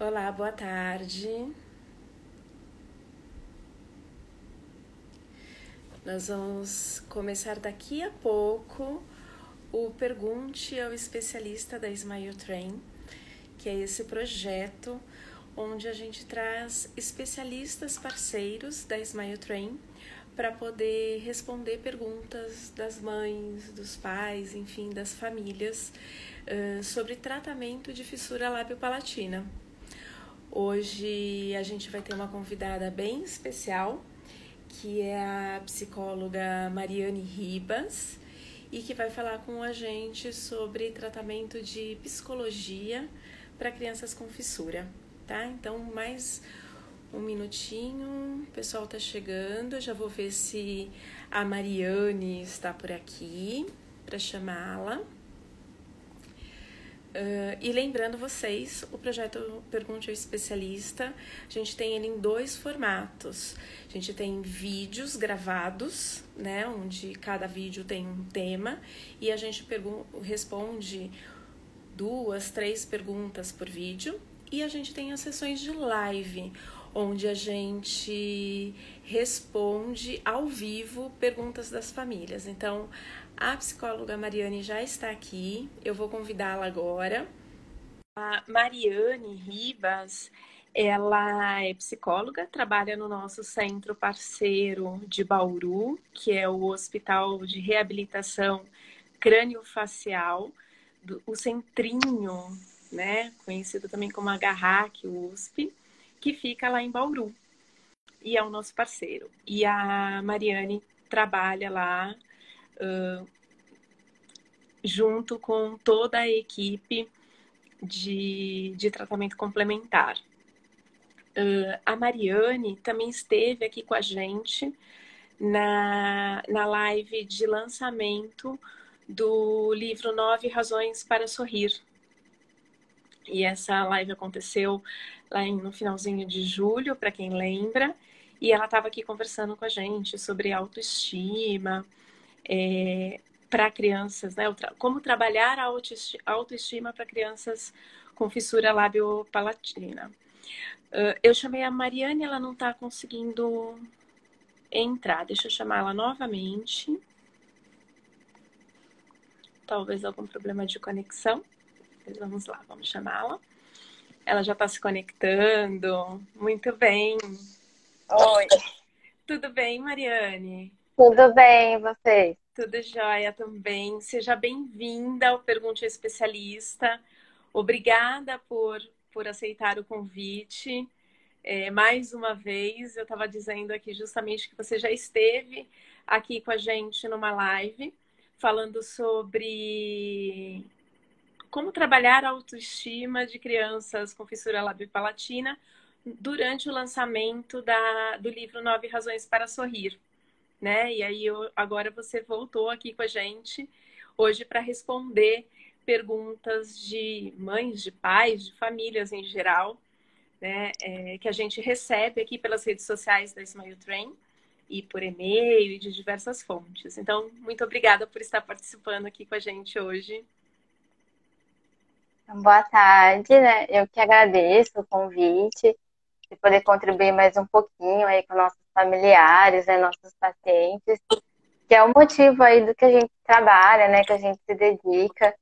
Olá, boa tarde. Nós vamos começar daqui a pouco o Pergunte ao Especialista da Smile Train, que é esse projeto onde a gente traz especialistas parceiros da Smile Train para poder responder perguntas das mães, dos pais, enfim, das famílias sobre tratamento de fissura lábio-palatina. Hoje a gente vai ter uma convidada bem especial, que é a psicóloga Mariane Ribas, e que vai falar com a gente sobre tratamento de psicologia para crianças com fissura, tá? Então, mais um minutinho, o pessoal tá chegando, eu já vou ver se a Mariane está por aqui para chamá-la. E lembrando vocês, o projeto Pergunte ao Especialista, a gente tem ele em dois formatos. A gente tem vídeos gravados, né, onde cada vídeo tem um tema, e a gente responde 2, 3 perguntas por vídeo. E a gente tem as sessões de live, onde a gente responde ao vivo perguntas das famílias. Então, a psicóloga Mariane já está aqui, eu vou convidá-la agora. A Mariane Ribas, ela é psicóloga, trabalha no nosso centro parceiro de Bauru, que é o Hospital de Reabilitação Crâniofacial, o Centrinho, né, conhecido também como HRAC, USP, que fica lá em Bauru, e é o nosso parceiro. E a Mariane trabalha lá junto com toda a equipe de tratamento complementar. A Mariane também esteve aqui com a gente na live de lançamento do livro 9 Razões para Sorrir. E essa live aconteceu lá no finalzinho de julho, para quem lembra, e ela estava aqui conversando com a gente sobre autoestima, para crianças, né? Como trabalhar a autoestima para crianças com fissura lábio-palatina. Eu chamei a Mariane, ela não está conseguindo entrar. Deixa eu chamar ela novamente. Talvez algum problema de conexão. Mas vamos lá, vamos chamá-la. Ela já está se conectando. Muito bem. Oi, Tudo bem, Mariane? tudo bem, e vocês? Tudo jóia também. Seja bem-vinda ao Pergunte ao Especialista. Obrigada por aceitar o convite. Mais uma vez, eu estava dizendo aqui justamente que você já esteve aqui com a gente numa live falando sobre como trabalhar a autoestima de crianças com fissura lábio-palatina durante o lançamento do livro 9 Razões para Sorrir, né? E aí agora você voltou aqui com a gente hoje para responder perguntas de mães, de pais, de famílias em geral, né? Que a gente recebe aqui pelas redes sociais da Smile Train e por e-mail e de diversas fontes. Então, muito obrigada por estar participando aqui com a gente hoje. Boa tarde, né? Eu que agradeço o convite de poder contribuir mais um pouquinho aí com nossos familiares, né, nossos pacientes, que é o motivo aí do que a gente trabalha, né, que a gente se dedica.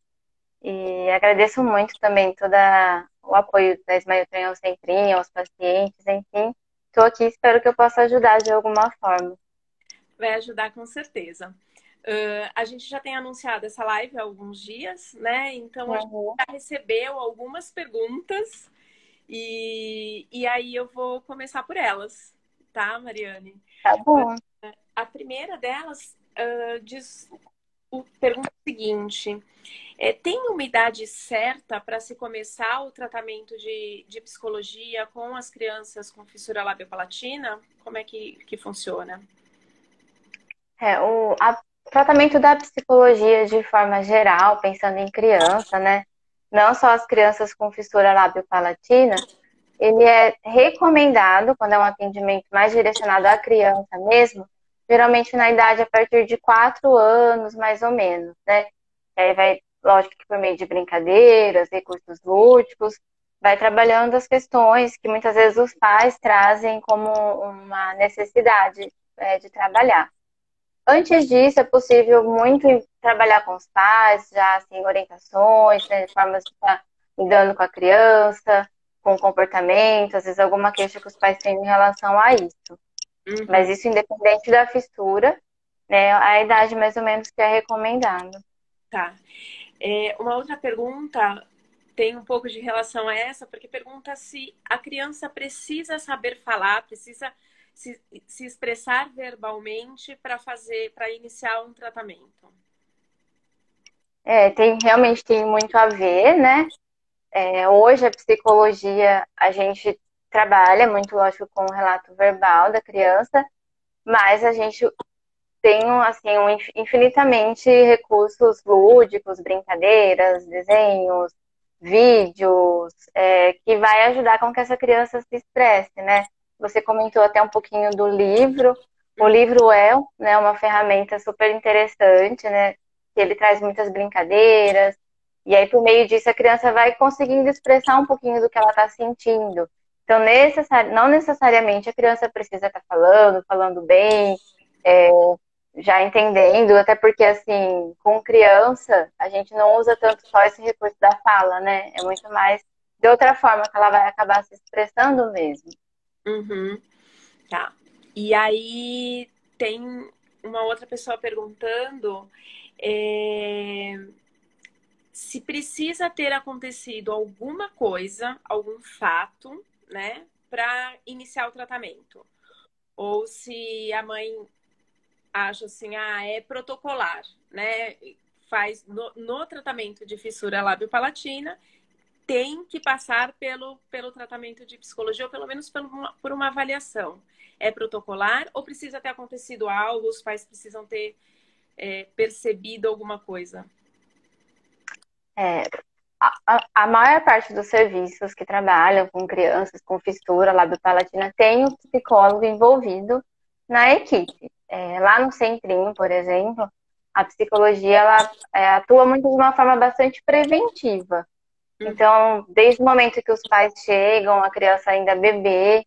E agradeço muito também todo o apoio da Smile Train ao Centrinho, aos pacientes, enfim. Estou aqui, espero que eu possa ajudar de alguma forma. Vai ajudar com certeza. A gente já tem anunciado essa live há alguns dias, né? Então a gente Uhum. já recebeu algumas perguntas e aí eu vou começar por elas, tá, Mariane? Tá bom. A primeira delas pergunta o seguinte: tem uma idade certa para se começar o tratamento de psicologia com as crianças com fissura lábio-palatina? Como é que funciona? O tratamento da psicologia de forma geral, pensando em criança, né? Não só as crianças com fissura lábio-palatina, ele é recomendado quando é um atendimento mais direcionado à criança mesmo, geralmente na idade a partir de 4 anos, mais ou menos, né? E aí vai, lógico que por meio de brincadeiras, recursos lúdicos, vai trabalhando as questões que muitas vezes os pais trazem como uma necessidade de trabalhar. Antes disso, é possível muito trabalhar com os pais, já assim, orientações, né, de formas de estar lidando com a criança, com o comportamento, às vezes alguma queixa que os pais têm em relação a isso. Mas isso independente da fissura, né, a idade mais ou menos que é recomendada. Tá. Uma outra pergunta tem um pouco de relação a essa, porque pergunta se a criança precisa saber falar, precisa se expressar verbalmente para iniciar um tratamento. Realmente tem muito a ver, né? Hoje a psicologia, a gente trabalha muito, lógico, com o relato verbal da criança, mas a gente tem assim, infinitamente recursos lúdicos, brincadeiras, desenhos, vídeos, que vai ajudar com que essa criança se expresse, né? Você comentou até um pouquinho do livro. O livro é, né, uma ferramenta super interessante, né? Que ele traz muitas brincadeiras, e aí por meio disso a criança vai conseguindo expressar um pouquinho do que ela está sentindo. Então, não necessariamente a criança precisa estar falando bem, já entendendo, até porque, assim, com criança, a gente não usa tanto só esse recurso da fala, né? É muito mais de outra forma que ela vai acabar se expressando mesmo. Tá. E aí tem uma outra pessoa perguntando se precisa ter acontecido alguma coisa, algum fato, né, para iniciar o tratamento. Ou se a mãe acha assim, é protocolar, né? Faz no tratamento de fissura lábio-palatina, tem que passar pelo tratamento de psicologia, ou pelo menos por uma avaliação. É protocolar ou precisa ter acontecido algo, os pais precisam ter percebido alguma coisa? A maior parte dos serviços que trabalham com crianças com fissura lábio-palatina tem um psicólogo envolvido na equipe. Lá no centrinho, por exemplo, a psicologia ela atua muito de uma forma bastante preventiva. Então, desde o momento que os pais chegam, a criança ainda bebê,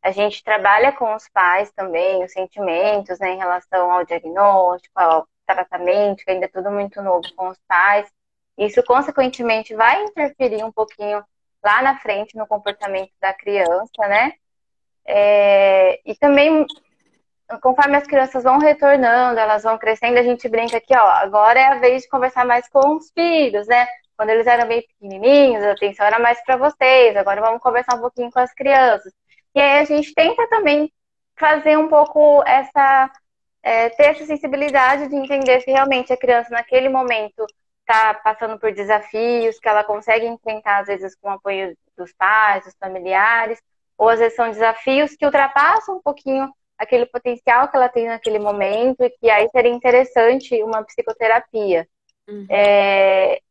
a gente trabalha com os pais também, os sentimentos, né, em relação ao diagnóstico, ao tratamento, que ainda é tudo muito novo com os pais. Isso, consequentemente, vai interferir um pouquinho lá na frente no comportamento da criança, né? E também, conforme as crianças vão retornando, elas vão crescendo, a gente brinca que, agora é a vez de conversar mais com os filhos, né? Quando eles eram bem pequenininhos, a atenção era mais para vocês, agora vamos conversar um pouquinho com as crianças. E aí a gente tenta também fazer um pouco ter essa sensibilidade de entender se realmente a criança naquele momento está passando por desafios, que ela consegue enfrentar às vezes com o apoio dos pais, dos familiares, ou às vezes são desafios que ultrapassam um pouquinho aquele potencial que ela tem naquele momento e que aí seria interessante uma psicoterapia.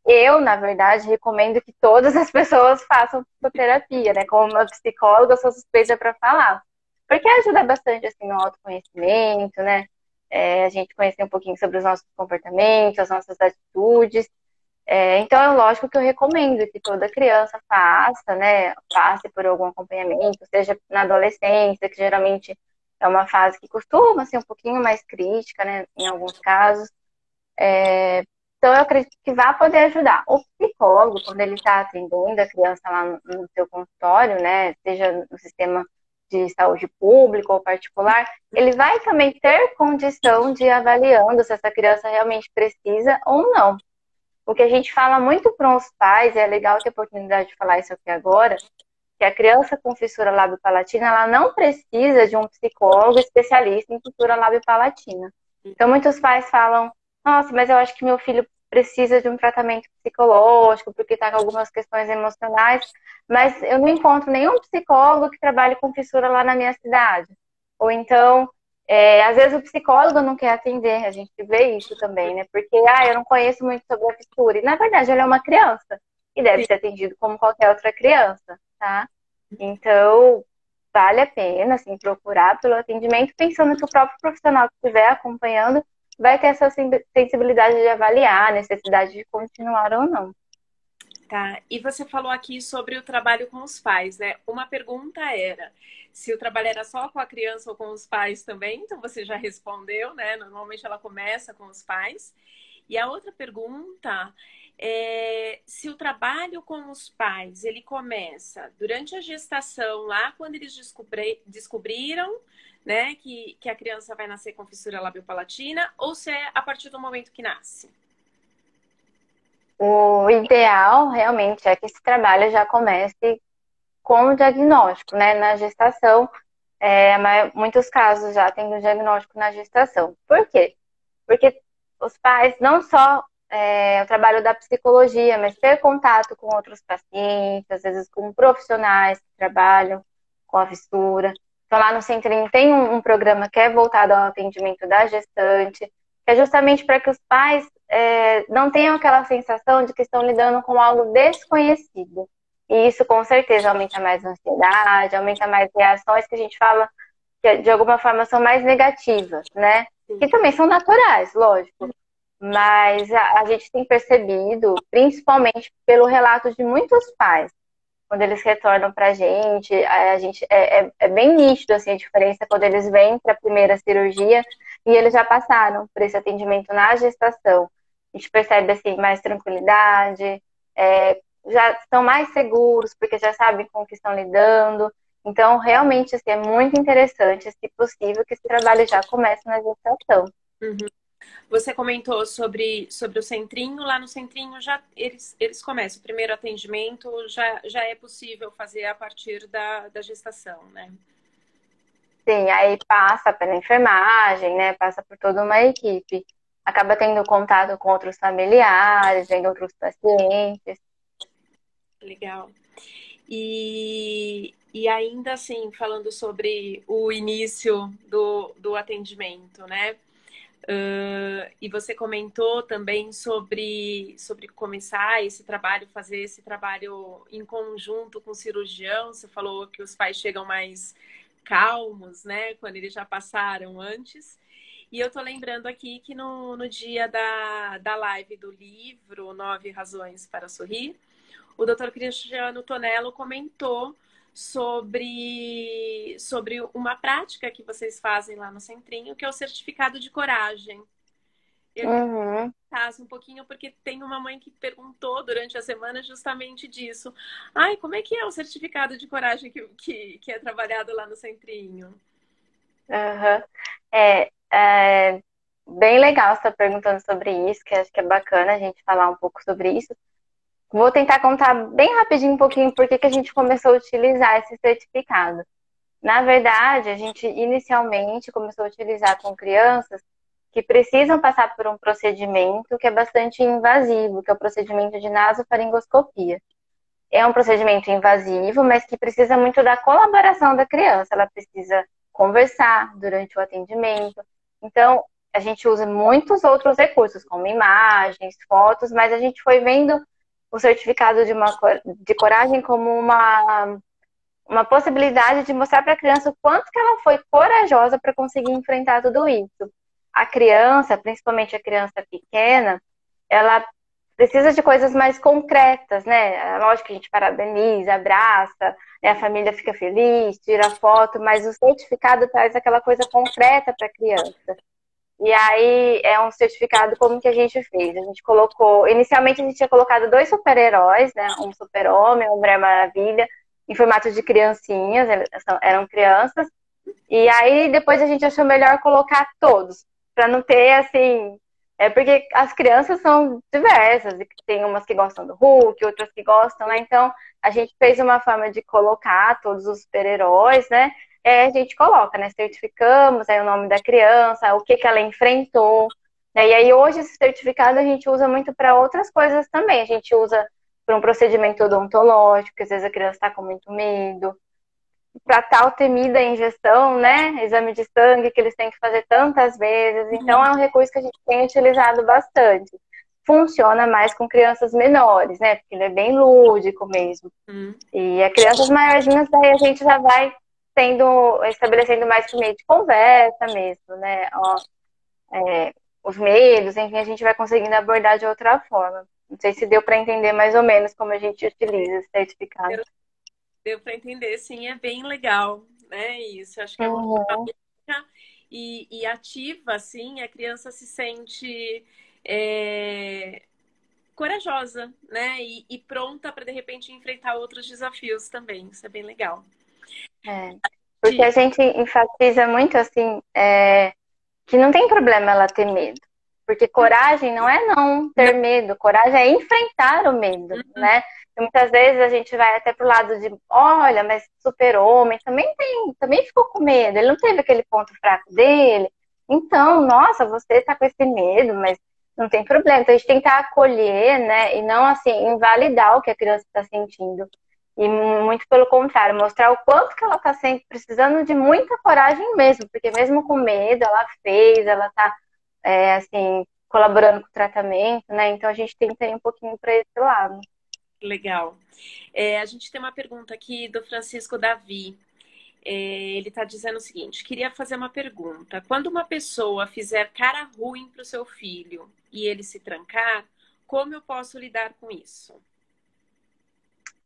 Eu, na verdade, recomendo que todas as pessoas façam psicoterapia, né? Como uma psicóloga, eu sou suspeita para falar. Porque ajuda bastante, assim, no autoconhecimento, né? A gente conhecer um pouquinho sobre os nossos comportamentos, as nossas atitudes. Então, é lógico que eu recomendo que toda criança faça, né? Passe por algum acompanhamento, seja na adolescência, que geralmente é uma fase que costuma ser um pouquinho mais crítica, né? Em alguns casos. Então, eu acredito que vai poder ajudar. O psicólogo, quando ele está atendendo a criança lá no seu consultório, né, seja no sistema de saúde público ou particular, ele vai também ter condição de ir avaliando se essa criança realmente precisa ou não. O que a gente fala muito para os pais, e é legal ter a oportunidade de falar isso aqui agora, que a criança com fissura lábio-palatina, ela não precisa de um psicólogo especialista em fissura lábio-palatina. Então, muitos pais falam, nossa, mas eu acho que meu filho precisa de um tratamento psicológico, porque está com algumas questões emocionais, mas eu não encontro nenhum psicólogo que trabalhe com fissura lá na minha cidade. Ou então, às vezes o psicólogo não quer atender, a gente vê isso também, né? Porque, eu não conheço muito sobre a fissura. E, na verdade, ele é uma criança e deve ser atendido como qualquer outra criança, tá? Então, vale a pena, assim, procurar pelo atendimento, pensando que o próprio profissional que estiver acompanhando vai ter essa sensibilidade de avaliar a necessidade de continuar ou não. Tá. E você falou aqui sobre o trabalho com os pais, né? Uma pergunta era se o trabalho era só com a criança ou com os pais também. Então você já respondeu, né? Normalmente ela começa com os pais. E a outra pergunta é se o trabalho com os pais ele começa durante a gestação, lá quando eles descobriram, né, que a criança vai nascer com fissura labiopalatina, ou se é a partir do momento que nasce. O ideal realmente é que esse trabalho já comece com o diagnóstico, né? Na gestação, muitos casos já têm o diagnóstico na gestação. Por quê? Porque os pais, não só o trabalho da psicologia, mas ter contato com outros pacientes, às vezes com profissionais que trabalham com a fissura. Então, lá no Centrinho tem um programa que é voltado ao atendimento da gestante, que é justamente para que os pais não tenham aquela sensação de que estão lidando com algo desconhecido. E isso, com certeza, aumenta mais a ansiedade, aumenta mais reações que a gente fala que, de alguma forma, são mais negativas, né? Que também são naturais, lógico. Mas a gente tem percebido, principalmente pelo relato de muitos pais, quando eles retornam pra gente, a gente é bem nítido assim, a diferença quando eles vêm para a primeira cirurgia e eles já passaram por esse atendimento na gestação. A gente percebe assim, mais tranquilidade, já estão mais seguros, porque já sabem com o que estão lidando. Então, realmente, assim, é muito interessante, se possível, que esse trabalho já comece na gestação. Uhum. Você comentou sobre o centrinho. Lá no centrinho já eles começam. O primeiro atendimento já é possível fazer a partir da gestação, né? Sim, aí passa pela enfermagem, né? Passa por toda uma equipe. Acaba tendo contato com outros familiares, vendo outros pacientes. Legal. E ainda assim, falando sobre o início do atendimento, né? E você comentou também sobre começar esse trabalho, fazer esse trabalho em conjunto com o cirurgião. Você falou que os pais chegam mais calmos, né? Quando eles já passaram antes. E eu tô lembrando aqui que no dia da live do livro Nove Razões para Sorrir, o Dr. Cristiano Tonello comentou sobre uma prática que vocês fazem lá no Centrinho, que é o certificado de coragem. Eu queria Uhum. que um pouquinho, porque tem uma mãe que perguntou durante a semana justamente disso. Ai, como é que é o certificado de coragem que é trabalhado lá no Centrinho? Uhum. É bem legal você estar perguntando sobre isso, que acho que é bacana a gente falar um pouco sobre isso. Vou tentar contar bem rapidinho um pouquinho por que a gente começou a utilizar esse certificado. Na verdade, a gente inicialmente começou a utilizar com crianças que precisam passar por um procedimento que é bastante invasivo, que é o procedimento de nasofaringoscopia. É um procedimento invasivo, mas que precisa muito da colaboração da criança. Ela precisa conversar durante o atendimento. Então, a gente usa muitos outros recursos, como imagens, fotos, mas a gente foi vendo o certificado de coragem como uma possibilidade de mostrar para a criança o quanto que ela foi corajosa para conseguir enfrentar tudo isso. A criança, principalmente a criança pequena, ela precisa de coisas mais concretas, né? Lógico que a gente parabeniza, abraça, né? A família fica feliz, tira foto, mas o certificado traz aquela coisa concreta para a criança. E aí é um certificado como que a gente fez? A gente colocou, inicialmente a gente tinha colocado dois super-heróis, né? Um super-homem, uma Mulher Maravilha, em formato de criancinhas, eram crianças. E aí depois a gente achou melhor colocar todos, para não ter assim. Porque as crianças são diversas, e tem umas que gostam do Hulk, outras que gostam, né? Então a gente fez uma forma de colocar todos os super-heróis, né? A gente coloca, né? Certificamos aí o nome da criança, o que ela enfrentou, né? E aí hoje esse certificado a gente usa muito para outras coisas também. A gente usa para um procedimento odontológico, que às vezes a criança está com muito medo, para tal temida injeção, né? Exame de sangue que eles têm que fazer tantas vezes. Então é um recurso que a gente tem utilizado bastante. Funciona mais com crianças menores, né? Porque ele é bem lúdico mesmo. E as crianças maiorzinhas, daí a gente já vai estabelecendo mais por meio de conversa mesmo, né? Os medos, enfim, a gente vai conseguindo abordar de outra forma. Não sei se deu para entender mais ou menos como a gente utiliza esse certificado. Deu para entender, sim, é bem legal, né? Isso, acho que é uma Uhum. ferramenta e ativa, assim, a criança se sente é, corajosa, né? E pronta para, de repente, enfrentar outros desafios também. Isso é bem legal. É. Porque a gente enfatiza muito assim, que não tem problema ela ter medo. Porque coragem não é não Não, ter medo, coragem é enfrentar o medo, né? E muitas vezes a gente vai até pro lado de, olha, mas super-homem também ficou com medo, ele não teve aquele ponto fraco dele. Então, nossa, você tá com esse medo, mas não tem problema. Então a gente tenta acolher, né? E não assim, invalidar o que a criança está sentindo. E muito pelo contrário, mostrar o quanto que ela está precisando de muita coragem mesmo, porque mesmo com medo, ela fez, ela está assim, colaborando com o tratamento, né? Então a gente tenta ir um pouquinho para esse lado. legal. A gente tem uma pergunta aqui do Francisco Davi. Ele está dizendo o seguinte: queria fazer uma pergunta. Quando uma pessoa fizer cara ruim para o seu filho e ele se trancar, como eu posso lidar com isso?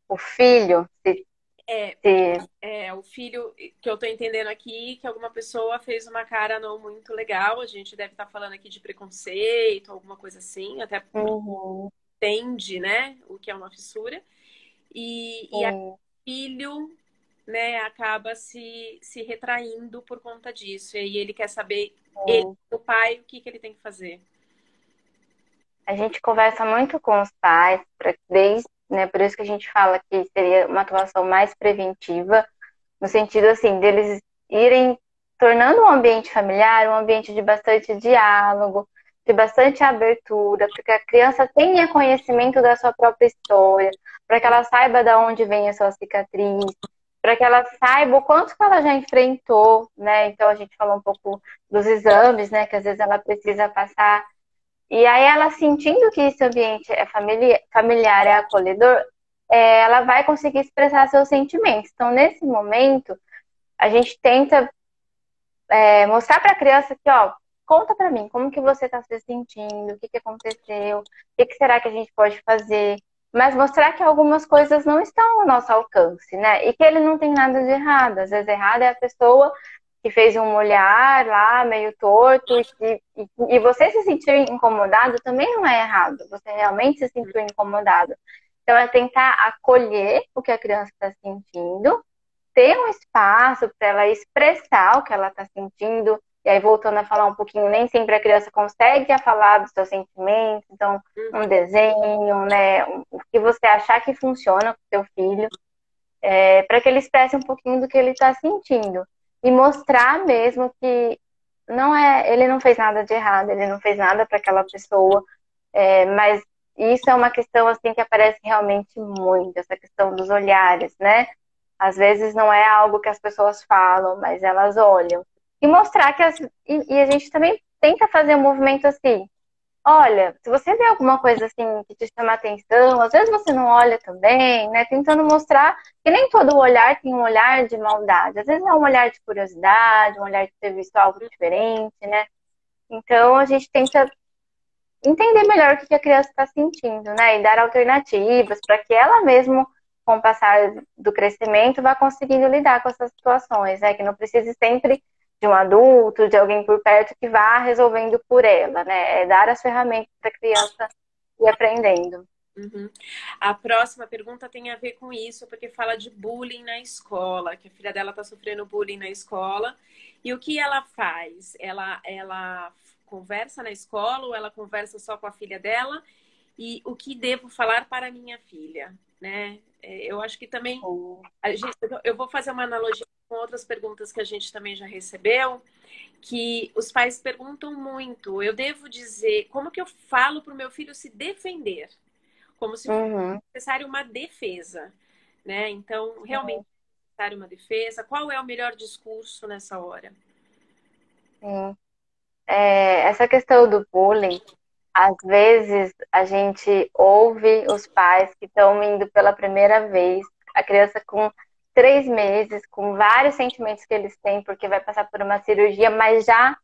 O filho, Porque se o filho que eu estou entendendo aqui, que alguma pessoa fez uma cara não muito legal, a gente deve estar falando aqui de preconceito, alguma coisa assim, até uhum, entende, né, o que é uma fissura. E aí sim, o filho, né, acaba se retraindo por conta disso. E aí ele quer saber, ele, sim. o pai, o que que ele tem que fazer. A gente conversa muito com os pais, desde, né, por isso que a gente fala que seria uma atuação mais preventiva, no sentido assim, deles irem tornando o ambiente familiar um ambiente de bastante diálogo, de bastante abertura, para que a criança tenha conhecimento da sua própria história, para que ela saiba de onde vem a sua cicatriz, para que ela saiba o quanto que ela já enfrentou, né? Então a gente falou um pouco dos exames, né, que às vezes ela precisa passar. E aí ela sentindo que esse ambiente é familiar, é acolhedor, ela vai conseguir expressar seus sentimentos. Então, nesse momento, a gente tenta mostrar para a criança que, ó, conta para mim como que você está se sentindo, o que que aconteceu, o que que será que a gente pode fazer, mas mostrar que algumas coisas não estão ao nosso alcance, né? E que ele não tem nada de errado. Às vezes errado é a pessoa que fez um olhar lá meio torto e você se sentir incomodado também não é errado. Você realmente se sentiu incomodado. Então é tentar acolher o que a criança está sentindo, ter um espaço para ela expressar o que ela está sentindo. E aí, voltando a falar um pouquinho, nem sempre a criança consegue falar dos seus sentimentos. Então, um desenho, né? O que você achar que funciona com o seu filho, para que ele expresse um pouquinho do que ele está sentindo. E mostrar mesmo que ele não fez nada de errado, ele não fez nada para aquela pessoa, mas isso é uma questão assim que aparece realmente muito, essa questão dos olhares, né? Às vezes não é algo que as pessoas falam, mas elas olham. E mostrar que e a gente também tenta fazer um movimento assim. Olha, se você vê alguma coisa assim que te chama atenção, às vezes você não olha também, né? Tentando mostrar que nem todo olhar tem um olhar de maldade. Às vezes é um olhar de curiosidade, um olhar de ter visto algo diferente, né? Então a gente tenta entender melhor o que a criança está sentindo, né? E dar alternativas para que ela mesmo, com o passar do crescimento, vá conseguindo lidar com essas situações, né? Que não precise sempre de um adulto, de alguém por perto que vá resolvendo por ela, né? É dar as ferramentas para a criança ir aprendendo. Uhum. A próxima pergunta tem a ver com isso, porque fala de bullying na escola, que a filha dela está sofrendo bullying na escola. E o que ela faz? Ela conversa na escola ou ela conversa só com a filha dela? E o que devo falar para a minha filha, né? Eu acho que também eu vou fazer uma analogia com outras perguntas que a gente também já recebeu, que os pais perguntam muito. Eu devo dizer, como que eu falo para o meu filho se defender? Como se fosse Uhum, necessário uma defesa, né? Então, realmente é necessário uma defesa. Qual é o melhor discurso nessa hora? sim. Essa questão do bullying, às vezes a gente ouve os pais que estão indo pela primeira vez, a criança com 3 meses, com vários sentimentos que eles têm, porque vai passar por uma cirurgia, mas já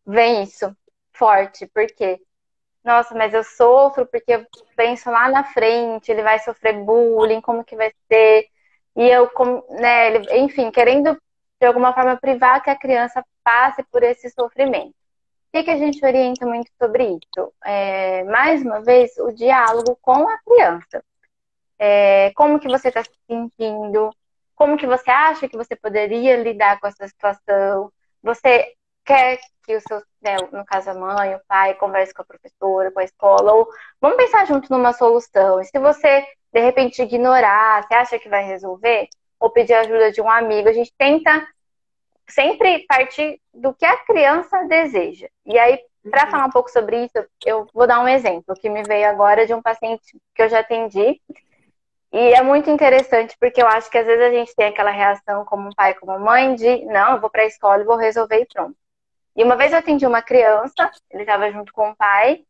vem isso forte. Por quê? nossa, mas eu sofro porque eu penso lá na frente, ele vai sofrer bullying, como que vai ser? E eu, né, enfim, querendo de alguma forma privar que a criança passe por esse sofrimento. O que a gente orienta muito sobre isso? Mais uma vez, o diálogo com a criança. Como que você está se sentindo? Como que você acha que você poderia lidar com essa situação? Você quer que o seu, né, no caso a mãe, o pai, converse com a professora, com a escola, ou vamos pensar junto numa solução. E se você, de repente, ignorar, você acha que vai resolver? Ou pedir ajuda de um amigo, a gente tenta sempre partir do que a criança deseja. E aí, para Uhum. falar um pouco sobre isso, eu vou dar um exemplo que me veio agora de um paciente que eu já atendi. E é muito interessante porque eu acho que às vezes a gente tem aquela reação como pai, como mãe, de não, eu vou para a escola e vou resolver e pronto. E uma vez eu atendi uma criança, ele estava junto com o pai,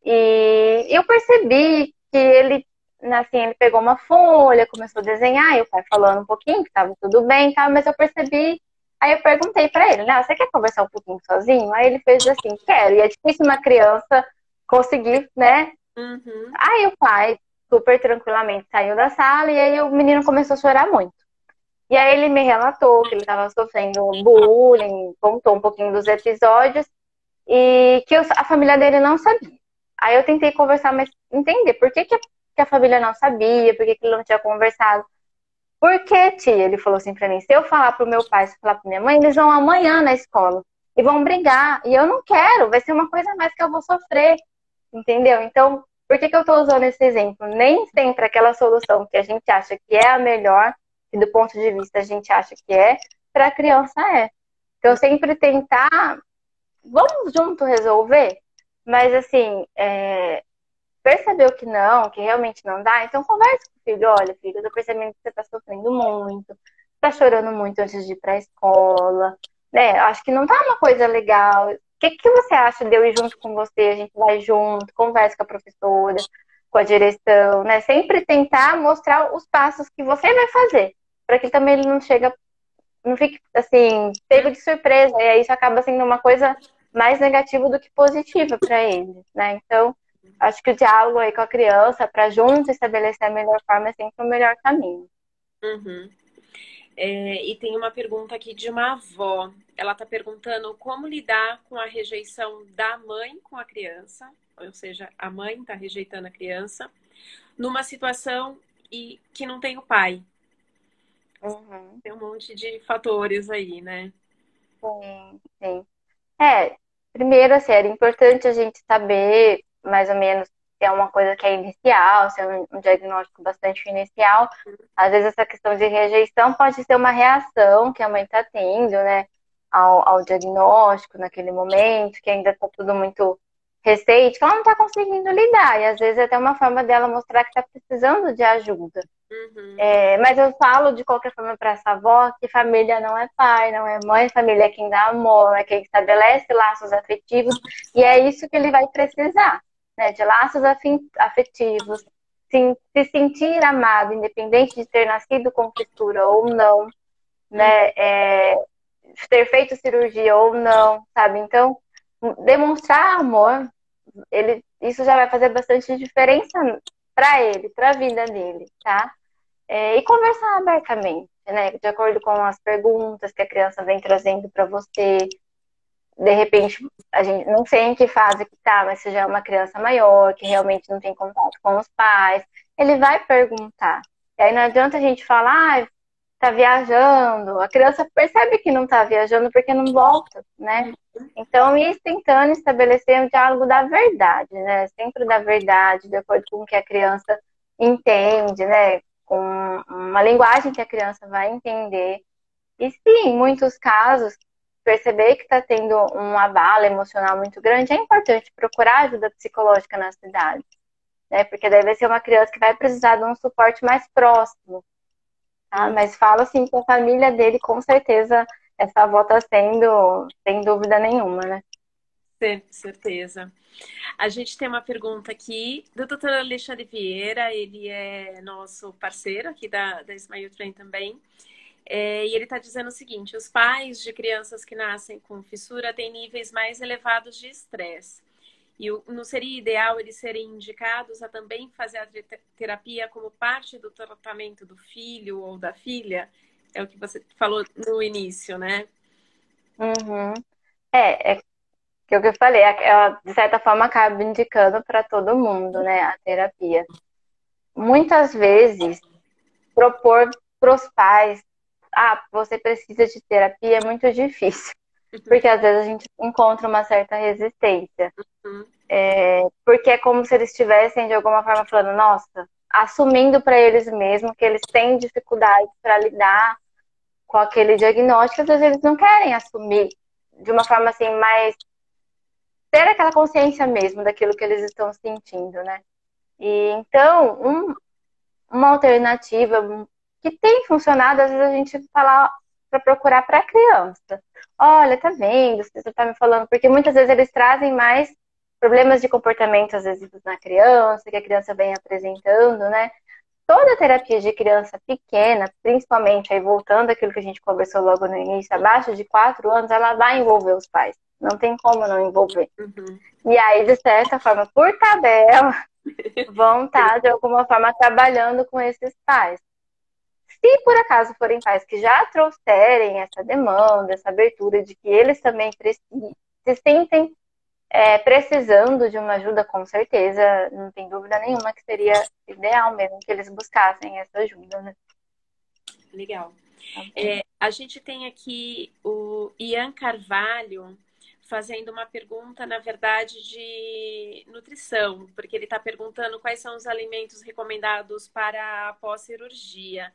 e eu percebi que ele, assim, ele pegou uma folha, começou a desenhar, e o pai falando um pouquinho, que estava tudo bem, tá? Mas eu percebi, aí eu perguntei para ele, né, você quer conversar um pouquinho sozinho? Aí ele fez assim, quero. E é difícil uma criança conseguir, né? Uhum. Aí o pai, super tranquilamente, saiu da sala, e aí o menino começou a chorar muito. E aí ele me relatou que ele estava sofrendo bullying, contou um pouquinho dos episódios, e que a família dele não sabia. Aí eu tentei conversar, mas entender por que a família não sabia, por que ele não tinha conversado. Por que, tia? Ele falou assim pra mim, se eu falar pro meu pai, se eu falar pra minha mãe, eles vão amanhã na escola e vão brigar. E eu não quero, vai ser uma coisa a mais que eu vou sofrer, entendeu? Então, por que eu tô usando esse exemplo? Nem sempre aquela solução que a gente acha que é a melhor, e do ponto de vista a gente acha que é, para a criança é. Então, sempre tentar, vamos junto resolver, mas assim, percebeu que realmente não dá, então converse com o filho. Olha, filho, eu tô percebendo que você tá sofrendo muito, tá chorando muito antes de ir pra escola, né? Acho que não tá uma coisa legal. O que você acha de eu ir junto com você? A gente vai junto, conversa com a professora, com a direção, né? Sempre tentar mostrar os passos que você vai fazer, para que também ele não chega, não fique assim, pego de surpresa, e aí isso acaba sendo uma coisa mais negativa do que positiva para ele, né? Então, acho que o diálogo aí com a criança, para junto estabelecer a melhor forma, é sempre o melhor caminho. Uhum. E tem uma pergunta aqui de uma avó. Ela está perguntando como lidar com a rejeição da mãe com a criança, ou seja, a mãe está rejeitando a criança, numa situação que não tem o pai. Uhum. Tem um monte de fatores aí, né? Sim, sim. Primeiro, assim, era importante a gente saber mais ou menos se é uma coisa que é inicial, se é um diagnóstico bastante inicial. Às vezes essa questão de rejeição pode ser uma reação que a mãe está tendo, né, ao diagnóstico naquele momento, que ainda está tudo muito recente, que ela não está conseguindo lidar. E às vezes é até uma forma dela mostrar que está precisando de ajuda. Uhum. Mas eu falo de qualquer forma para essa avó que família não é pai, não é mãe, família é quem dá amor, é quem estabelece laços afetivos, e é isso que ele vai precisar, né? De laços afetivos, se sentir amado, independente de ter nascido com fissura ou não, né? Ter feito cirurgia ou não, sabe? Então, demonstrar amor, isso já vai fazer bastante diferença para ele, para a vida dele, tá? E conversar abertamente, né? De acordo com as perguntas que a criança vem trazendo para você. De repente, a gente não sei em que fase que tá, mas se já é uma criança maior, que realmente não tem contato com os pais, ele vai perguntar. E aí não adianta a gente falar, tá viajando. A criança percebe que não tá viajando porque não volta, né? Então, ir tentando estabelecer um diálogo da verdade, né? Sempre da verdade, de acordo com o que a criança entende, né? Com uma linguagem que a criança vai entender. E sim, em muitos casos, perceber que está tendo um abalo emocional muito grande, é importante procurar ajuda psicológica na cidade, né? Porque daí vai ser uma criança que vai precisar de um suporte mais próximo, tá? Mas fala assim com a família dele, com certeza essa avó está sendo, sem dúvida nenhuma, né? Certeza. A gente tem uma pergunta aqui do Dr. Alexandre Vieira, ele é nosso parceiro aqui da Smile Train também. E ele está dizendo o seguinte: os pais de crianças que nascem com fissura têm níveis mais elevados de estresse. E não seria ideal eles serem indicados a também fazer a terapia como parte do tratamento do filho ou da filha? É o que você falou no início, né? Uhum. É que o que eu falei, ela, de certa forma acaba indicando para todo mundo, né, a terapia. Muitas vezes, propor para os pais, você precisa de terapia é muito difícil, porque às vezes a gente encontra uma certa resistência. Uhum. Porque é como se eles estivessem, de alguma forma, falando, nossa, assumindo para eles mesmos que eles têm dificuldade para lidar com aquele diagnóstico, às vezes eles não querem assumir de uma forma assim mais ter aquela consciência mesmo daquilo que eles estão sentindo, né? E então, uma alternativa que tem funcionado, às vezes a gente fala para procurar para a criança. Olha, tá vendo? Você está me falando, porque muitas vezes eles trazem mais problemas de comportamento, às vezes, na criança, que a criança vem apresentando, né? Toda terapia de criança pequena, principalmente aí voltando àquilo que a gente conversou logo no início, abaixo de 4 anos, ela vai envolver os pais. Não tem como não envolver. Uhum. E aí, de certa forma, por tabela, vão estar, de alguma forma, trabalhando com esses pais. Se por acaso forem pais que já trouxerem essa demanda, essa abertura de que eles também se sentem precisando de uma ajuda, com certeza, não tem dúvida nenhuma que seria ideal mesmo que eles buscassem essa ajuda, né? Legal. Tá bom. A gente tem aqui o Ian Carvalho fazendo uma pergunta, na verdade, de nutrição, porque ele está perguntando quais são os alimentos recomendados para a pós-cirurgia.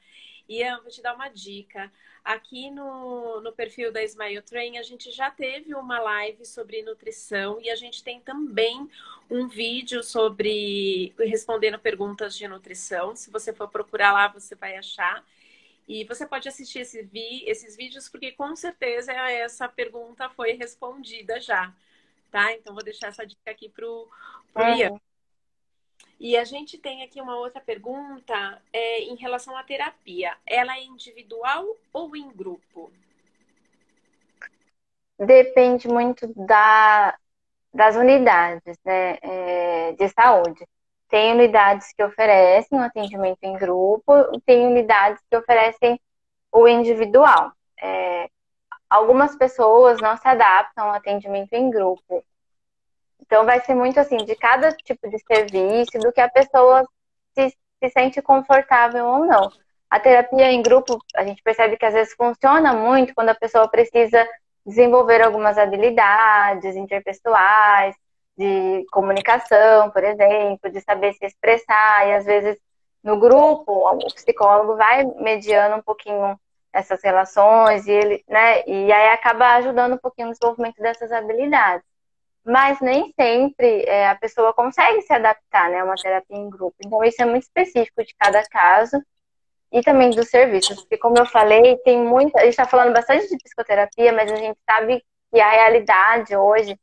Ian, vou te dar uma dica. Aqui no perfil da Smile Train, a gente já teve uma live sobre nutrição e a gente tem também um vídeo sobre respondendo perguntas de nutrição. Se você for procurar lá, você vai achar. E você pode assistir esses vídeos, porque com certeza essa pergunta foi respondida já, tá? Então, vou deixar essa dica aqui pro Ian. Uhum. E a gente tem aqui uma outra pergunta em relação à terapia. Ela é individual ou em grupo? Depende muito das unidades, né, de saúde. Tem unidades que oferecem o atendimento em grupo e tem unidades que oferecem o individual. Algumas pessoas não se adaptam ao atendimento em grupo. Então, vai ser muito assim, de cada tipo de serviço, do que a pessoa se sente confortável ou não. A terapia em grupo, a gente percebe que às vezes funciona muito quando a pessoa precisa desenvolver algumas habilidades interpessoais, de comunicação, por exemplo, de saber se expressar, e às vezes no grupo o psicólogo vai mediando um pouquinho essas relações e ele, né, e aí acaba ajudando um pouquinho no desenvolvimento dessas habilidades. Mas nem sempre a pessoa consegue se adaptar, né, a uma terapia em grupo. Então, isso é muito específico de cada caso e também dos serviços. Porque, como eu falei, tem muita. A gente está falando bastante de psicoterapia, mas a gente sabe que a realidade hoje,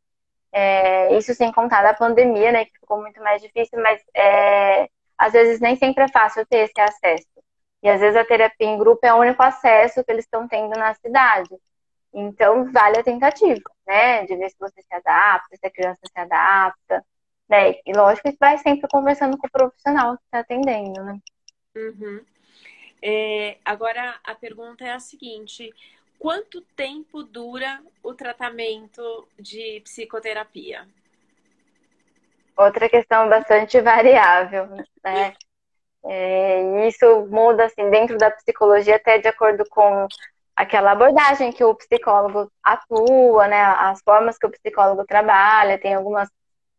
isso sem contar da pandemia, né, que ficou muito mais difícil, mas às vezes nem sempre é fácil ter esse acesso. E às vezes a terapia em grupo é o único acesso que eles estão tendo na cidade. Então, vale a tentativa, né? De ver se você se adapta, se a criança se adapta, né? E lógico que vai sempre conversando com o profissional que está atendendo, né? Uhum. Agora, a pergunta é a seguinte: quanto tempo dura o tratamento de psicoterapia? Outra questão bastante variável, né? E isso muda, assim, dentro da psicologia, até de acordo com aquela abordagem que o psicólogo atua, né? As formas que o psicólogo trabalha, tem algumas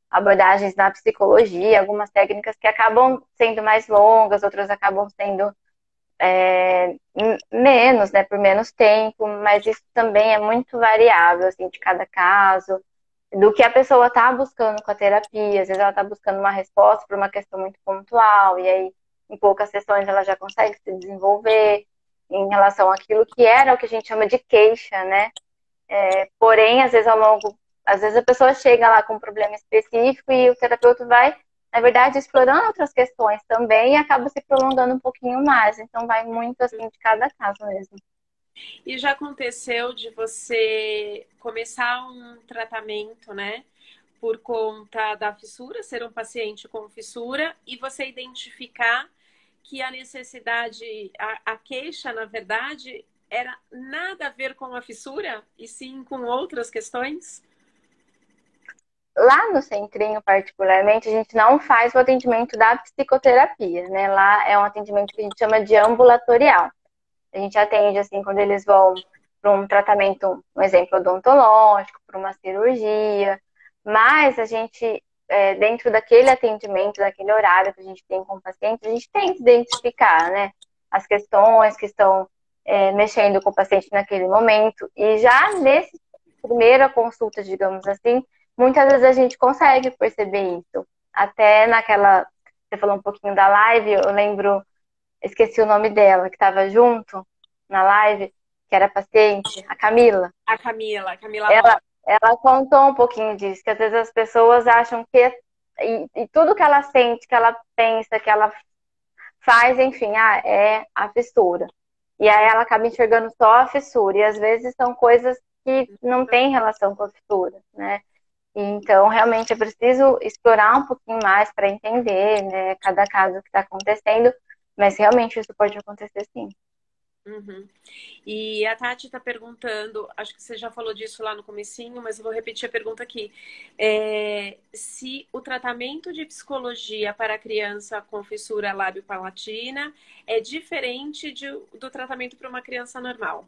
abordagens na psicologia, algumas técnicas que acabam sendo mais longas, outras acabam sendo menos, né, por menos tempo, mas isso também é muito variável, assim, de cada caso, do que a pessoa está buscando com a terapia. Às vezes ela está buscando uma resposta para uma questão muito pontual, e aí em poucas sessões ela já consegue se desenvolver em relação àquilo que era o que a gente chama de queixa, né? Porém, às vezes a pessoa chega lá com um problema específico e o terapeuta vai, na verdade, explorando outras questões também e acaba se prolongando um pouquinho mais. Então, vai muito assim de cada caso mesmo. E já aconteceu de você começar um tratamento, né? por conta da fissura, ser um paciente com fissura, e você identificar que a necessidade, a queixa, na verdade, era nada a ver com a fissura, e sim com outras questões? Lá no centrinho, particularmente, a gente não faz o atendimento da psicoterapia, né? Lá é um atendimento que a gente chama de ambulatorial. A gente atende, assim, quando eles vão para um tratamento, um exemplo, odontológico, para uma cirurgia, mas a gente, dentro daquele atendimento, daquele horário que a gente tem com o paciente, a gente tem que identificar, né, as questões que estão mexendo com o paciente naquele momento, e já nesse primeira consulta, digamos assim, muitas vezes a gente consegue perceber isso. Até naquela, você falou um pouquinho da live, eu lembro, esqueci o nome dela, que estava junto na live, que era paciente, a Camila. A Camila Ela, Rocha. ela contou um pouquinho disso, que às vezes as pessoas acham que e tudo que ela sente, que ela pensa, que ela faz, enfim, é a fissura. E aí ela acaba enxergando só a fissura. E às vezes são coisas que não têm relação com a fissura, né? Então, realmente é preciso explorar um pouquinho mais para entender, né, cada caso que está acontecendo, mas realmente isso pode acontecer sim. Uhum. E a Tati está perguntando, acho que você já falou disso lá no comecinho, mas eu vou repetir a pergunta aqui. Se o tratamento de psicologia para criança com fissura lábio-palatina é diferente do tratamento para uma criança normal?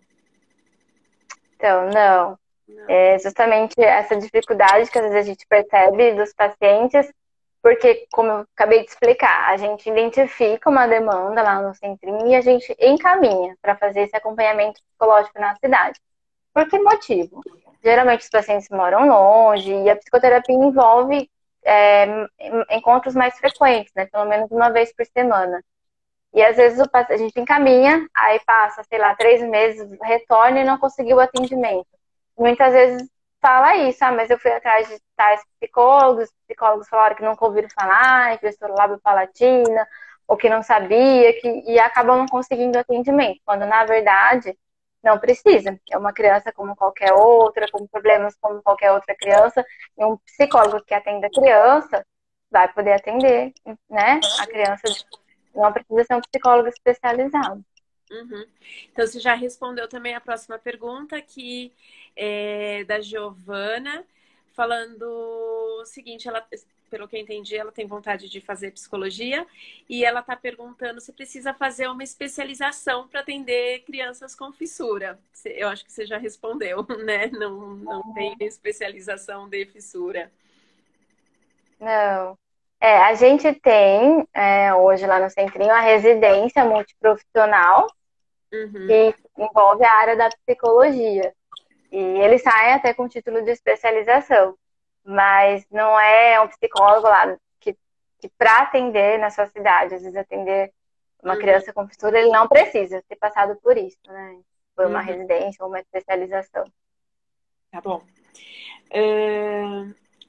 Então, não. Não. É justamente essa dificuldade que às vezes a gente percebe dos pacientes, porque, como eu acabei de explicar, a gente identifica uma demanda lá no centrinho e a gente encaminha para fazer esse acompanhamento psicológico na cidade. Por que motivo? Geralmente os pacientes moram longe e a psicoterapia envolve é, encontros mais frequentes, né? Pelo menos uma vez por semana. E às vezes a gente encaminha, aí passa, sei lá, 3 meses, retorna e não conseguiu o atendimento. Muitas vezes fala isso, mas eu fui atrás de tais psicólogos, psicólogos falaram que nunca ouviram falar, que professor lábio-palatina, ou que não sabia, e acabam não conseguindo atendimento, quando na verdade não precisa. É uma criança como qualquer outra, com problemas como qualquer outra criança, e um psicólogo que atende a criança vai poder atender, né, a criança, não precisa ser um psicólogo especializado. Uhum. Então, você já respondeu também a próxima pergunta, que é da Giovana, falando o seguinte, ela, pelo que eu entendi, ela tem vontade de fazer psicologia e ela está perguntando se precisa fazer uma especialização para atender crianças com fissura. Eu acho que você já respondeu, né? Não tem especialização de fissura. Não. A gente tem hoje lá no Centrinho a residência multiprofissional Uhum. que envolve a área da psicologia. E eles saem até com título de especialização, mas não é um psicólogo lá que para atender na sua cidade, às vezes atender uma Uhum. criança com fissura, ele não precisa ter passado por isso, né? Por uma Uhum. residência ou uma especialização. Tá bom.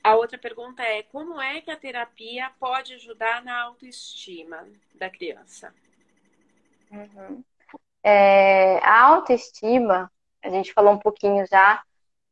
A outra pergunta é: como é que a terapia pode ajudar na autoestima da criança? Uhum. A autoestima, a gente falou um pouquinho já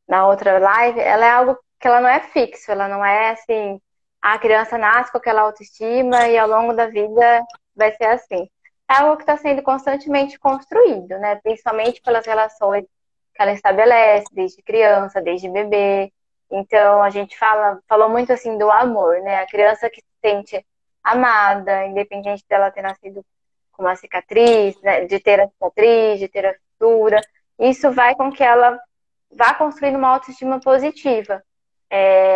na outra live, ela é algo que ela não é fixo, ela não é assim, a criança nasce com aquela autoestima e ao longo da vida vai ser assim. É algo que está sendo constantemente construído, né? Principalmente pelas relações que ela estabelece desde criança, desde bebê. Então a gente falou muito assim do amor, né? A criança que se sente amada, independente dela ter nascido com uma cicatriz, né? De ter a cicatriz, de ter a fissura, isso vai com que ela vá construindo uma autoestima positiva.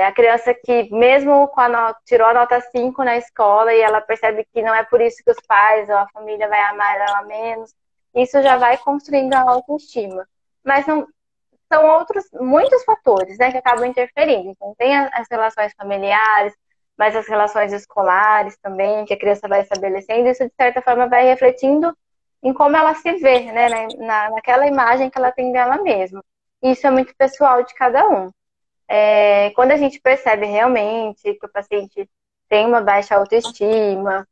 A criança que, mesmo com tirou a nota 5 na escola e ela percebe que não é por isso que os pais ou a família vai amar ela menos, isso já vai construindo a autoestima. Mas não, são outros, muitos fatores, né, que acabam interferindo. Então, tem as relações familiares, mas as relações escolares também, que a criança vai estabelecendo, isso de certa forma vai refletindo em como ela se vê, né, naquela imagem que ela tem dela mesma. Isso é muito pessoal de cada um. Quando a gente percebe realmente que o paciente tem uma baixa autoestima,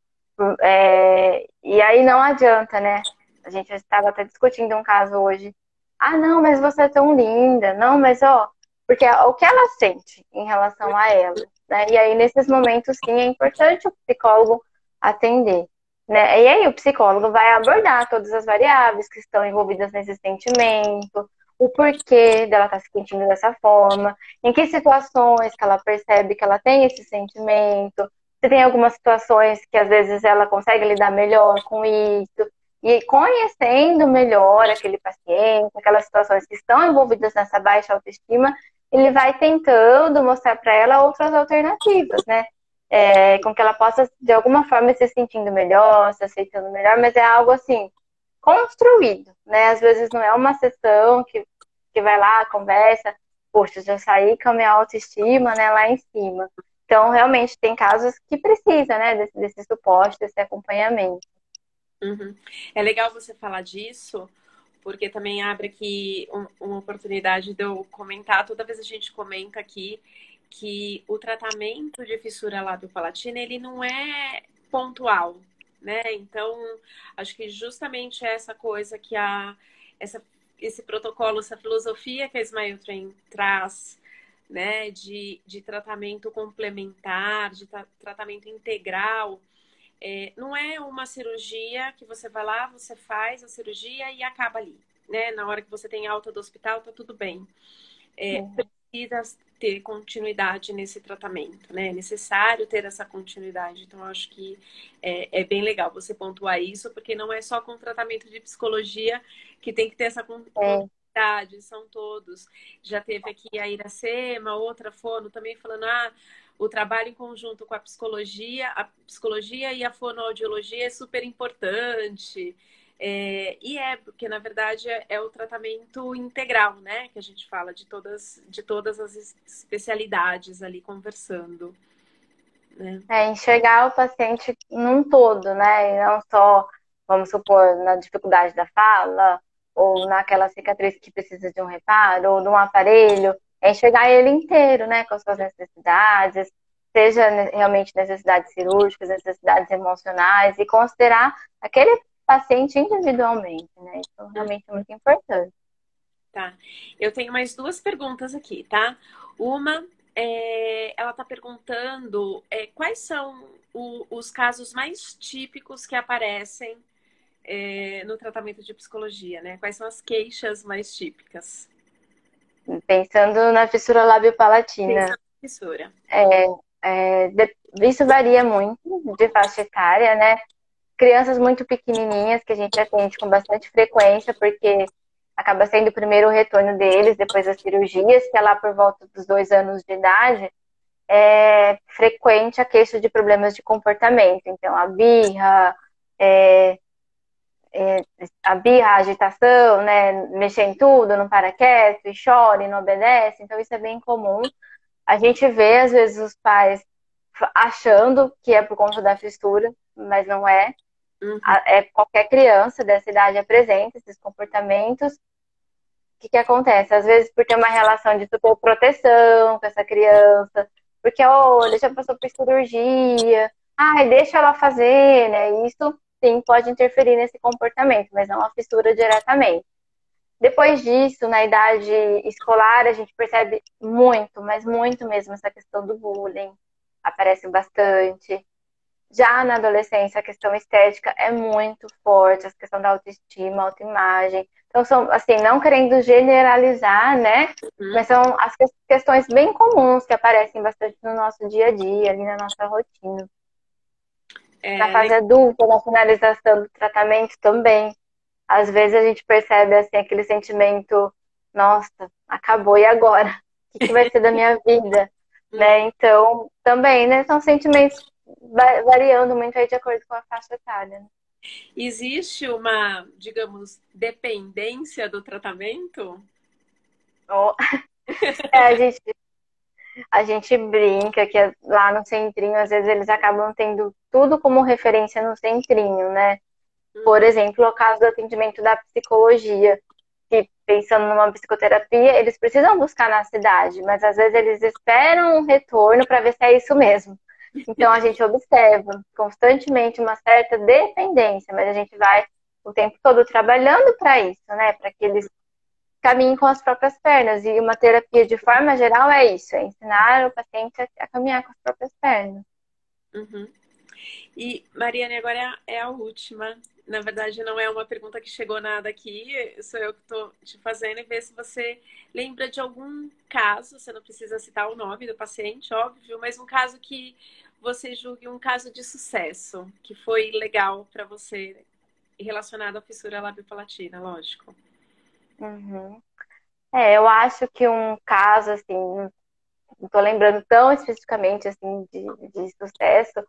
e aí não adianta, né? A gente estava até discutindo um caso hoje. Ah, não, mas você é tão linda. Não, mas ó, porque é o que ela sente em relação a ela, né? E aí, nesses momentos, sim, é importante o psicólogo atender, né? E aí, o psicólogo vai abordar todas as variáveis que estão envolvidas nesse sentimento, o porquê dela estar se sentindo dessa forma, em que situações que ela percebe que ela tem esse sentimento, se tem algumas situações que às vezes ela consegue lidar melhor com isso. E conhecendo melhor aquele paciente, aquelas situações que estão envolvidas nessa baixa autoestima, ele vai tentando mostrar para ela outras alternativas, né? Com que ela possa, de alguma forma, se sentindo melhor, se aceitando melhor, mas é algo assim, construído, né? Às vezes não é uma sessão que vai lá, conversa, poxa, já saí com a minha autoestima, né, lá em cima. Então, realmente, tem casos que precisa, né, desse suporte, desse acompanhamento. Uhum. É legal você falar disso, porque também abre aqui uma oportunidade de eu comentar. Toda vez a gente comenta aqui que o tratamento de fissura lábio-palatina, ele não é pontual, né? Então, acho que justamente essa coisa que esse protocolo, essa filosofia que a Smile Train traz, né, de tratamento complementar, de tratamento integral, não é uma cirurgia que você vai lá, você faz a cirurgia e acaba ali, né? Na hora que você tem alta do hospital, tá tudo bem. Precisa ter continuidade nesse tratamento, né? É necessário ter essa continuidade. Então, eu acho que é bem legal você pontuar isso, porque não é só com tratamento de psicologia que tem que ter essa continuidade, são todos. Já teve aqui a Iracema, outra fono também falando, o trabalho em conjunto com a psicologia e a fonoaudiologia é super importante. Porque na verdade é o tratamento integral, né? Que a gente fala de todas as especialidades ali conversando, né? Enxergar o paciente num todo, né? E não só, vamos supor, na dificuldade da fala, ou naquela cicatriz que precisa de um reparo, ou de um aparelho. É enxergar ele inteiro, né? Com as suas necessidades, seja realmente necessidades cirúrgicas, necessidades emocionais, e considerar aquele paciente individualmente, né? Isso realmente é muito importante. Tá. Eu tenho mais duas perguntas aqui, tá? Uma, ela está perguntando quais são os casos mais típicos que aparecem no tratamento de psicologia, né? Quais são as queixas mais típicas? Pensando na fissura lábio-palatina. Pensando na fissura. Isso varia muito de faixa etária, né? Crianças muito pequenininhas que a gente atende com bastante frequência, porque acaba sendo o primeiro retorno deles depois das cirurgias, que é lá por volta dos 2 anos de idade, é frequente a queixa de problemas de comportamento. Então, é, a birra, a agitação, né? Mexer em tudo, não para quieto, e chora e não obedece. Então, isso é bem comum. A gente vê, às vezes, os pais achando que é por conta da fissura, mas não é. Uhum. Qualquer criança dessa idade apresenta esses comportamentos. O que acontece? Às vezes por ter uma relação de superproteção com essa criança, porque, olha, já passou por cirurgia, ai, deixa ela fazer, né? Isso, sim, pode interferir nesse comportamento, mas não a fissura diretamente. Depois disso, na idade escolar, a gente percebe muito, mas muito mesmo, essa questão do bullying. Aparece bastante. Já na adolescência, a questão estética é muito forte, a questão da autoestima, autoimagem. Então, são, assim, não querendo generalizar, né? Mas são as questões bem comuns que aparecem bastante no nosso dia a dia, ali na nossa rotina. Na fase adulta, na finalização do tratamento também. Às vezes a gente percebe, assim, aquele sentimento, nossa, acabou, e agora? O que vai ser da minha vida? Né? Então, também, né? São sentimentos variando muito aí de acordo com a faixa etária. Né? Existe uma, digamos, dependência do tratamento? A gente brinca que lá no centrinho, às vezes eles acabam tendo tudo como referência no centrinho, né? Por exemplo, o caso do atendimento da psicologia, que pensando numa psicoterapia, eles precisam buscar na cidade, mas às vezes eles esperam um retorno para ver se é isso mesmo. Então a gente observa constantemente uma certa dependência, mas a gente vai o tempo todo trabalhando para isso, né? Para que eles caminhe com as próprias pernas. E uma terapia, de forma geral, é isso, é ensinar o paciente a caminhar com as próprias pernas. Uhum. E, Mariane, agora é a última. Na verdade, não é uma pergunta que chegou nada aqui, sou eu que estou te fazendo, e ver se você lembra de algum caso, você não precisa citar o nome do paciente, óbvio, mas um caso que você julgue um caso de sucesso, que foi legal para você, relacionado à fissura labiopalatina, lógico. Uhum. Eu acho que um caso, assim, não estou lembrando tão especificamente, assim, de sucesso,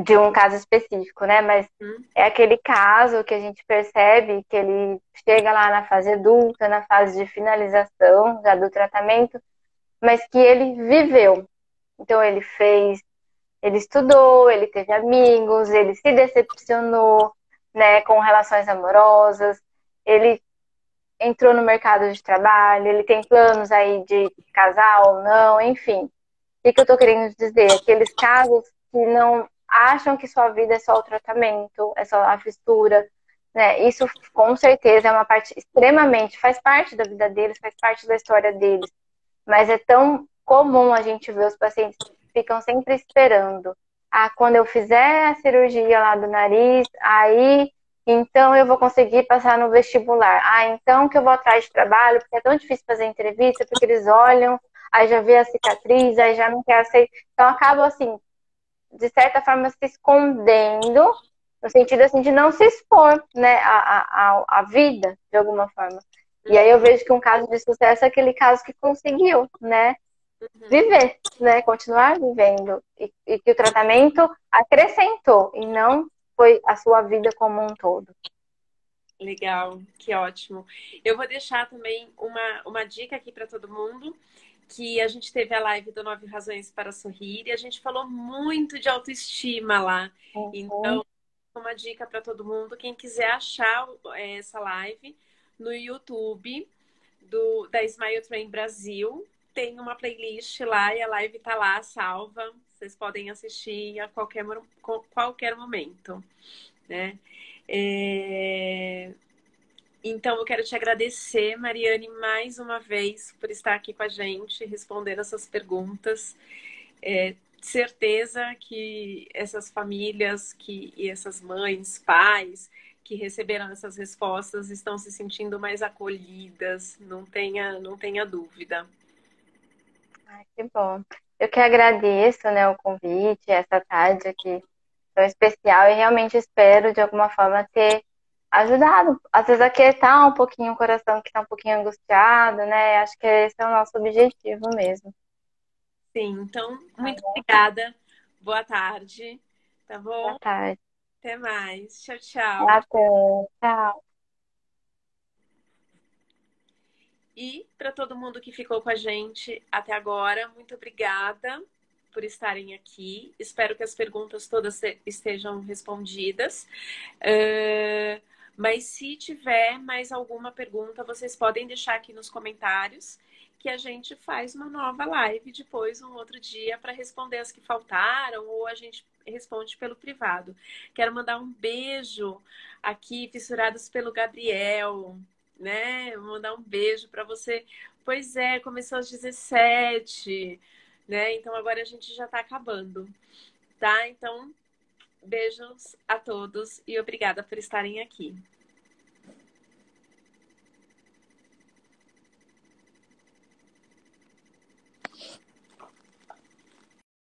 de um caso específico, né? Mas é aquele caso que a gente percebe que ele chega lá na fase adulta, na fase de finalização já do tratamento, mas que ele viveu. Então ele estudou, ele teve amigos, ele se decepcionou, né, com relações amorosas, ele entrou no mercado de trabalho, ele tem planos aí de casar ou não, enfim. O que eu tô querendo dizer? Aqueles casos que não acham que sua vida é só o tratamento, é só a fissura, né? Isso com certeza é uma parte extremamente, faz parte da vida deles, faz parte da história deles. Mas é tão comum a gente ver os pacientes que ficam sempre esperando. Ah, quando eu fizer a cirurgia lá do nariz, aí então eu vou conseguir passar no vestibular. Ah, então que eu vou atrás de trabalho, porque é tão difícil fazer entrevista, porque eles olham, aí já vê a cicatriz, aí já não quer aceitar. Então acaba assim, de certa forma, se escondendo, no sentido assim de não se expor, né, à vida, de alguma forma. E aí eu vejo que um caso de sucesso é aquele caso que conseguiu, né, viver, né, continuar vivendo. E que o tratamento acrescentou e não foi a sua vida como um todo. Legal, que ótimo. Eu vou deixar também uma dica aqui para todo mundo, que a gente teve a live do 9 Razões para Sorrir e a gente falou muito de autoestima lá. Uhum. Então, uma dica para todo mundo, quem quiser achar essa live no YouTube da Smile Train Brasil, tem uma playlist lá e a live tá lá salva. Vocês podem assistir a qualquer momento, né? Então, eu quero te agradecer, Mariane, mais uma vez por estar aqui com a gente, respondendo essas perguntas. Certeza que essas famílias e essas mães, pais que receberam essas respostas estão se sentindo mais acolhidas, não tenha dúvida. Ai, que bom. Eu que agradeço, né, o convite, essa tarde aqui tão especial e realmente espero, de alguma forma, ter ajudado. Às vezes aquietar um pouquinho o coração que está um pouquinho angustiado, né? Acho que esse é o nosso objetivo mesmo. Sim, então, Tá muito bom? obrigada. Boa tarde, tá Boa bom? tarde. Até mais. Tchau, tchau. Até. Tchau. E para todo mundo que ficou com a gente até agora, muito obrigada por estarem aqui. Espero que as perguntas todas estejam respondidas. Mas se tiver mais alguma pergunta, vocês podem deixar aqui nos comentários que a gente faz uma nova live depois, um outro dia, para responder as que faltaram ou a gente responde pelo privado. Quero mandar um beijo aqui, fissurados pelo Gabriel, né? Vou mandar um beijo para você. Pois é, começou às 17, né? Então agora a gente já está acabando, tá? Então, beijos a todos e obrigada por estarem aqui.